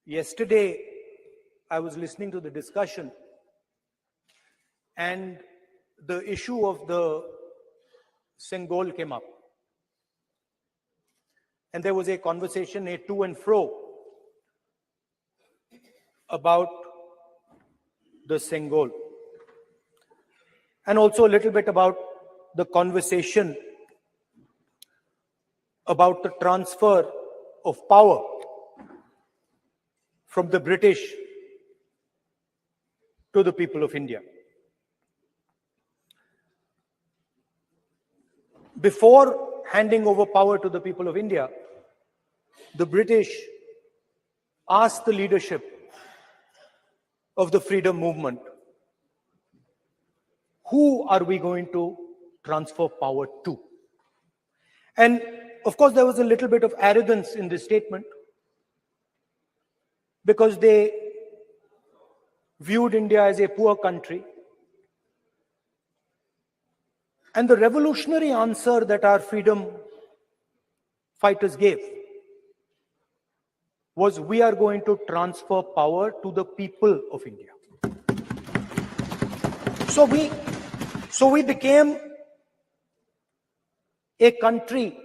Yesterday, I was listening to the discussion, and the issue of the Sengol came up. And there was a conversation, a to and fro, about the Sengol. And also a little bit about the conversation about the transfer of power from the British to the people of India. Before handing over power to the people of India, the British asked the leadership of the freedom movement, who are we going to transfer power to? And of course, there was a little bit of arrogance in this statement, because they viewed India as a poor country. And the revolutionary answer that our freedom fighters gave was, we are going to transfer power to the people of India. So we became a country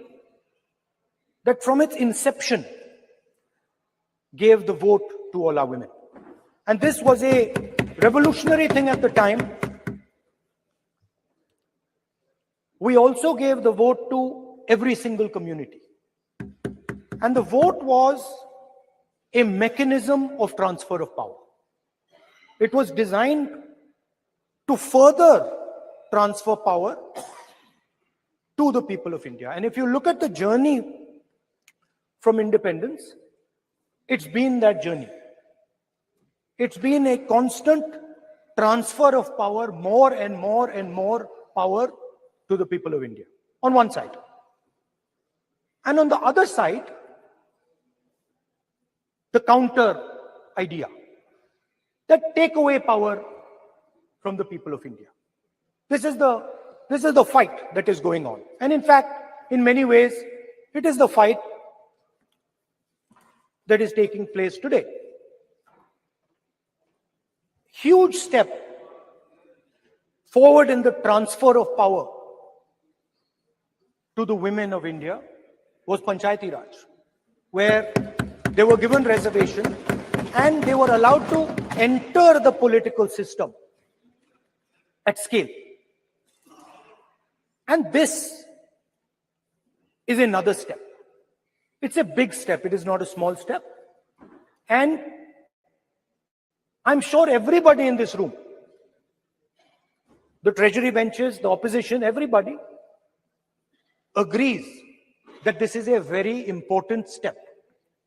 that from its inception gave the vote to all our women. And this was a revolutionary thing at the time. We also gave the vote to every single community. And the vote was a mechanism of transfer of power. It was designed to further transfer power to the people of India. And if you look at the journey from independence, it's been that journey. It's been a constant transfer of power, more and more and more power to the people of India, on one side. And on the other side, the counter idea, that take away power from the people of India. This is the fight that is going on. And in fact, in many ways, it is the fight that is taking place today. Huge step forward in the transfer of power to the women of India was Panchayati Raj, where they were given reservation and they were allowed to enter the political system at scale. And this is another step. It's a big step. It is not a small step. And I'm sure everybody in this room, the treasury benches, the opposition, everybody agrees that this is a very important step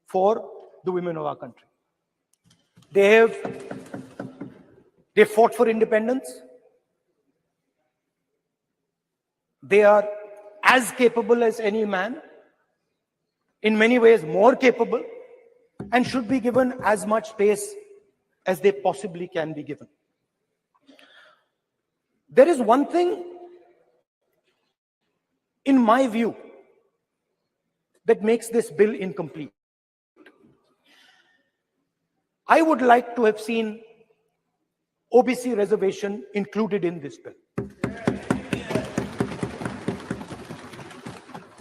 for the women of our country. They fought for independence. They are as capable as any man, in many ways more capable, and should be given as much space as they possibly can be given. There is one thing, in my view, that makes this bill incomplete. I would like to have seen OBC reservation included in this bill.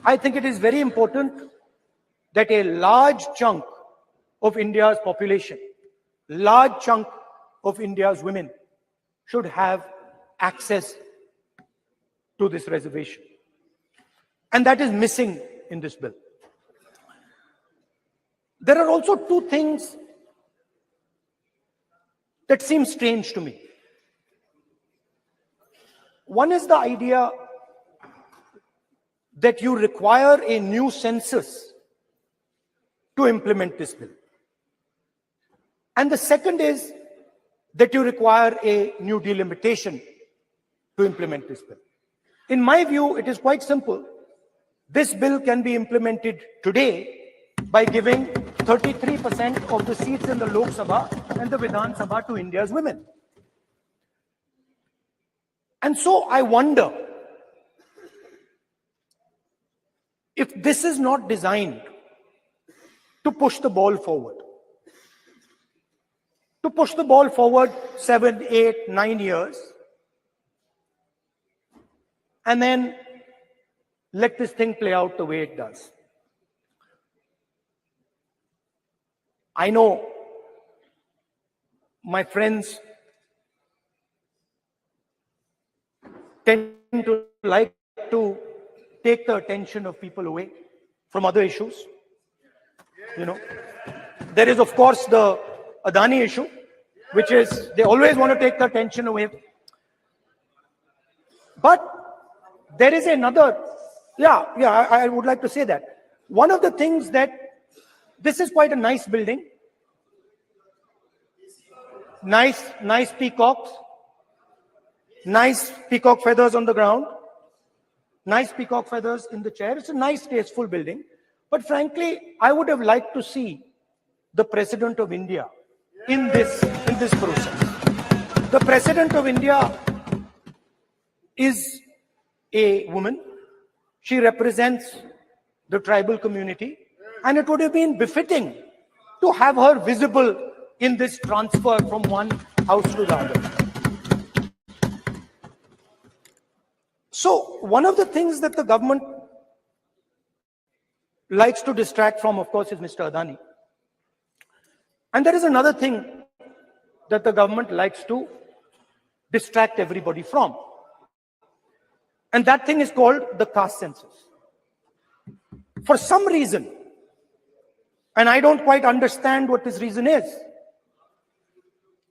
I think it is very important that a large chunk of India's population, large chunk of India's women should have access to this reservation. And that is missing in this bill. There are also two things that seem strange to me. One is the idea that you require a new census to implement this bill. And the second is that you require a new delimitation to implement this bill. In my view, it is quite simple. This bill can be implemented today by giving 33% of the seats in the Lok Sabha and the Vidhan Sabha to India's women. And so I wonder, if this is not designed to push the ball forward, 7, 8, 9 years, and then let this thing play out the way it does. I know my friends tend to like to take the attention of people away from other issues. You know, there is, of course, the Adani issue, which is they always want to take the attention away. But there is another, I would like to say that. One of the things that, this is quite a nice building. Nice peacocks. Nice peacock feathers on the ground. Nice peacock feathers in the chair. It's a nice, tasteful building. But frankly, I would have liked to see the President of India in this process. The President of India is a woman. She represents the tribal community, and it would have been befitting to have her visible in this transfer from one house to the other. So one of the things that the government likes to distract from, of course, is Mr. Adani. And there is another thing that the government likes to distract everybody from. And that thing is called the caste census. For some reason, and I don't quite understand what this reason is,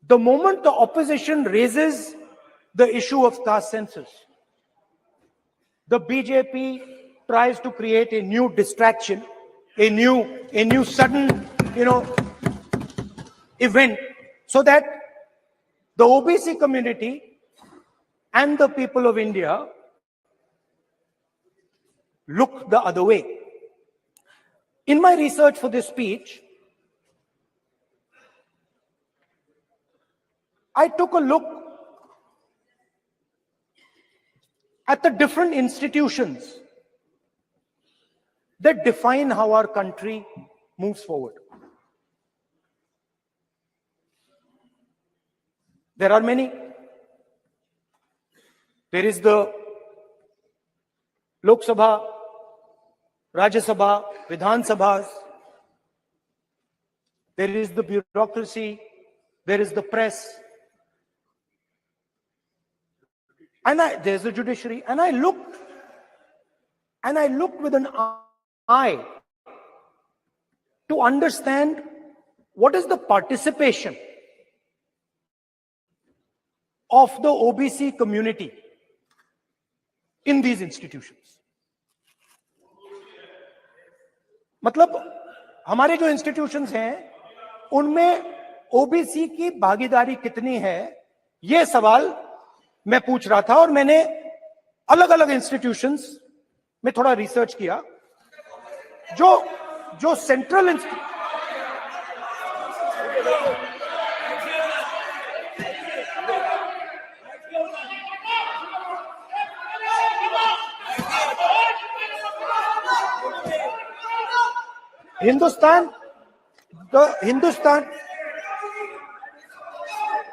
the moment the opposition raises the issue of caste census, the BJP tries to create a new distraction, a new sudden, event, so that the OBC community and the people of India look the other way. In my research for this speech, I took a look at the different institutions that define how our country moves forward. There are many. There is the Lok Sabha, Rajya Sabha, Vidhan Sabhas. There is the bureaucracy. There is the press. And there's the judiciary. And I looked with an eye to understand what is the participation of the OBC community in these institutions. मतलब हमारे जो institutions हैं उनमें OBC की भागीदारी कितनी है, ये सवाल मैं पूछ रहा था और मैंने अलग अलग इंस्टीट्यूशंस में थोड़ा रिसर्च किया जो central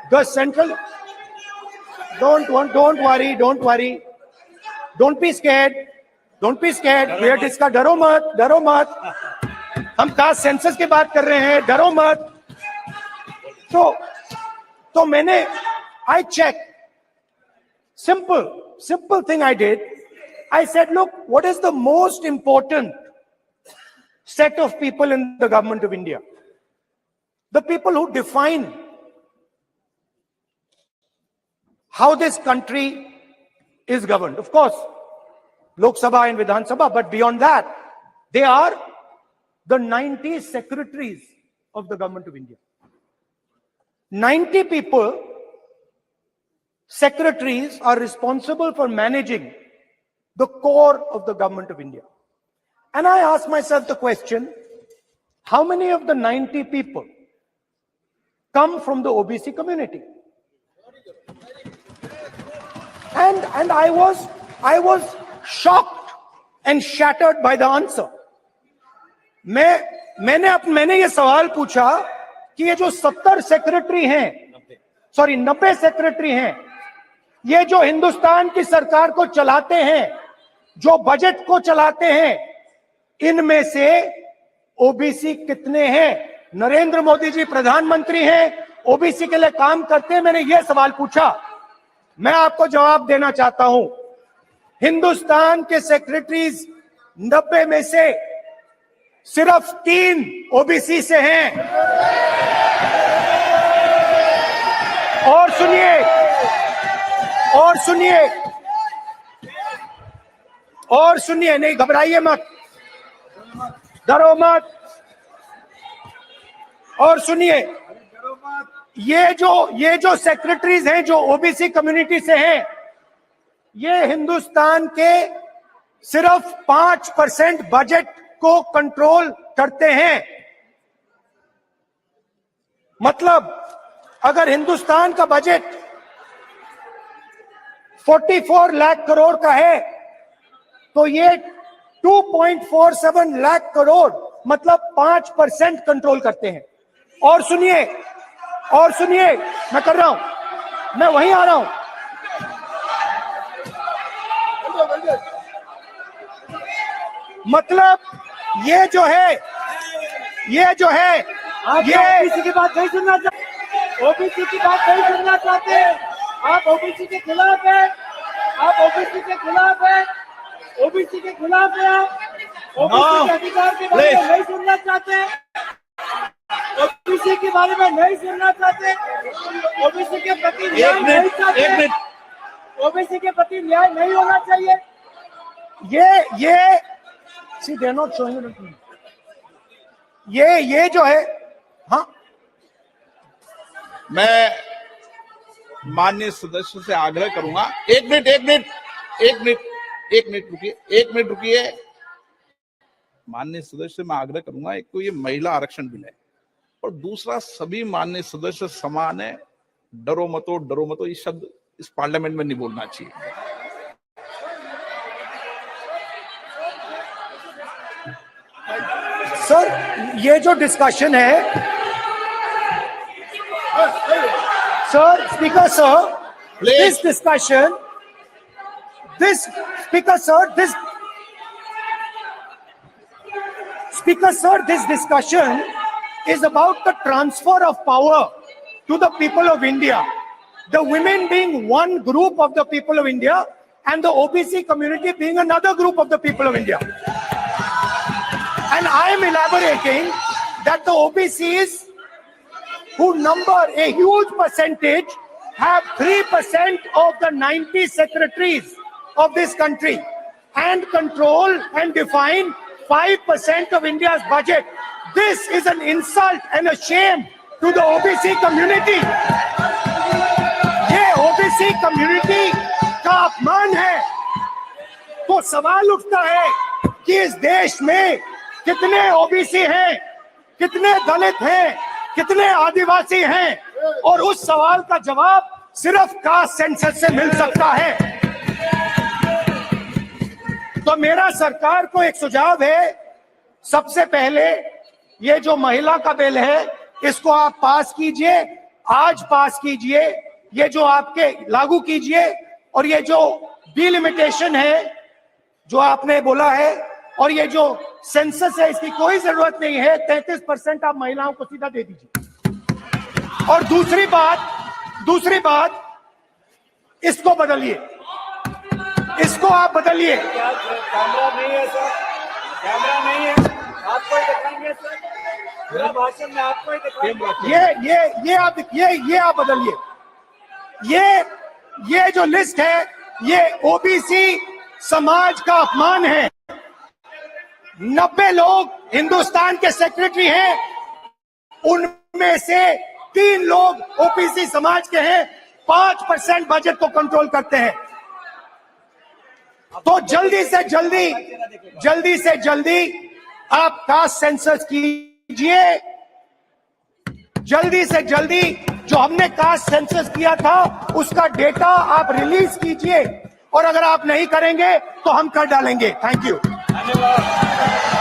the central, don't worry, don't be scared, we are discussing, डरो मत, हम कास्ट सेंसस की बात कर रहे हैं, डरो मत. तो मैंने, I checked, simple thing I did. I said, look, what is the most important set of people in the government of India? The people who define how this country is governed. Of course, Lok Sabha and Vidhan Sabha, but beyond that, they are the 90 secretaries of the government of India. 90 people, secretaries, are responsible for managing the core of the government of India. And I asked myself the question, how many of the 90 people come from the OBC community? And I was shocked and shattered by the answer. मैंने ये सवाल पूछा कि ये जो 70 secretary हैं, 90 secretary हैं, ये जो हिंदुस्तान की सरकार को चलाते हैं, जो बजट को चलाते हैं, इनमें से ओबीसी कितने हैं? नरेंद्र मोदी जी प्रधानमंत्री हैं, ओबीसी के लिए काम करते हैं। मैंने ये सवाल पूछा। मैं आपको जवाब देना चाहता हूं, हिंदुस्तान के सेक्रेटरीज 90 में से सिर्फ 3 ओबीसी से हैं। और सुनिए, नहीं घबराइए मत, डरो मत। और सुनिए, ये जो सेक्रेटरीज हैं जो ओबीसी कम्युनिटी से हैं, ये हिंदुस्तान के सिर्फ 5% बजट को कंट्रोल करते हैं। मतलब अगर हिंदुस्तान का बजट 44 लाख करोड़ का है, तो ये 2.47 लाख करोड़ मतलब 5% कंट्रोल करते हैं। और सुनिए, मैं कर रहा हूं, मैं वहीं आ रहा हूं। मतलब ये जो है ओबीसी की बात नहीं सुनना चाहते, ओबीसी की बात नहीं सुनना चाहते। आप ओबीसी के खिलाफ है, आप ओबीसी के खिलाफ है, ओबीसी के खिलाफ है। आप ओबीसी के अधिकार के बारे में नहीं सुनना चाहते, ओबीसी के बारे में नहीं सुनना चाहते, ओबीसी के प्रति न्याय नहीं चाहते, ओबीसी के प्रति न्याय नहीं होना चाहिए। ये जो है, हाँ, मैं माननीय सदस्य से आग्रह करूंगा, एक मिनट रुकिए। माननीय सदस्य से मैं आग्रह करूंगा, एक तो ये महिला आरक्षण बिल है, और दूसरा सभी माननीय सदस्य समान है। डरो मतो ये शब्द इस पार्लियामेंट में नहीं बोलना चाहिए। सर, ये जो डिस्कशन है, sir, speaker sir, this discussion is about the transfer of power to the people of India. The women being one group of the people of India and the OBC community being another group of the people of India. And I am elaborating that the OBCs, who number a huge percentage, have 3% of the 90 secretaries of this country and control and define 5% of India's budget. This is an insult and a shame to the OBC community. ये OBC community का अपमान है। तो सवाल उठता है कि इस देश में कितने ओबीसी हैं, कितने दलित हैं, कितने आदिवासी हैं, और उस सवाल का जवाब सिर्फ कास्ट सेंसस से मिल सकता है। तो मेरा सरकार को एक सुझाव है, सबसे पहले ये जो महिला का बिल है, इसको आप पास कीजिए, आज पास कीजिए, ये जो आपके लागू कीजिए, और ये जो डिलिमिटेशन है जो आपने बोला है, और ये जो सेंसस है, इसकी कोई जरूरत नहीं है। 33% आप महिलाओं को सीधा दे दीजिए। और दूसरी बात, इसको बदलिए, इसको आप बदलिए। कैमरा नहीं है सर, कैमरा नहीं है, आपको ही दिखाएंगे सर, पूरा भाषण में आपको ही दिखाएंगे। ये आप बदलिए। ये जो लिस्ट है, ये ओबीसी समाज का अपमान है। 90 लोग हिंदुस्तान के सेक्रेटरी हैं, उनमें से 3 लोग ओबीसी समाज के हैं, 5% बजट को कंट्रोल करते हैं। तो जल्दी से जल्दी आप कास्ट सेंसस कीजिए, जल्दी से जल्दी जो हमने कास्ट सेंसस किया था उसका डेटा आप रिलीज कीजिए, और अगर आप नहीं करेंगे तो हम कर डालेंगे। Thank you. धन्यवाद।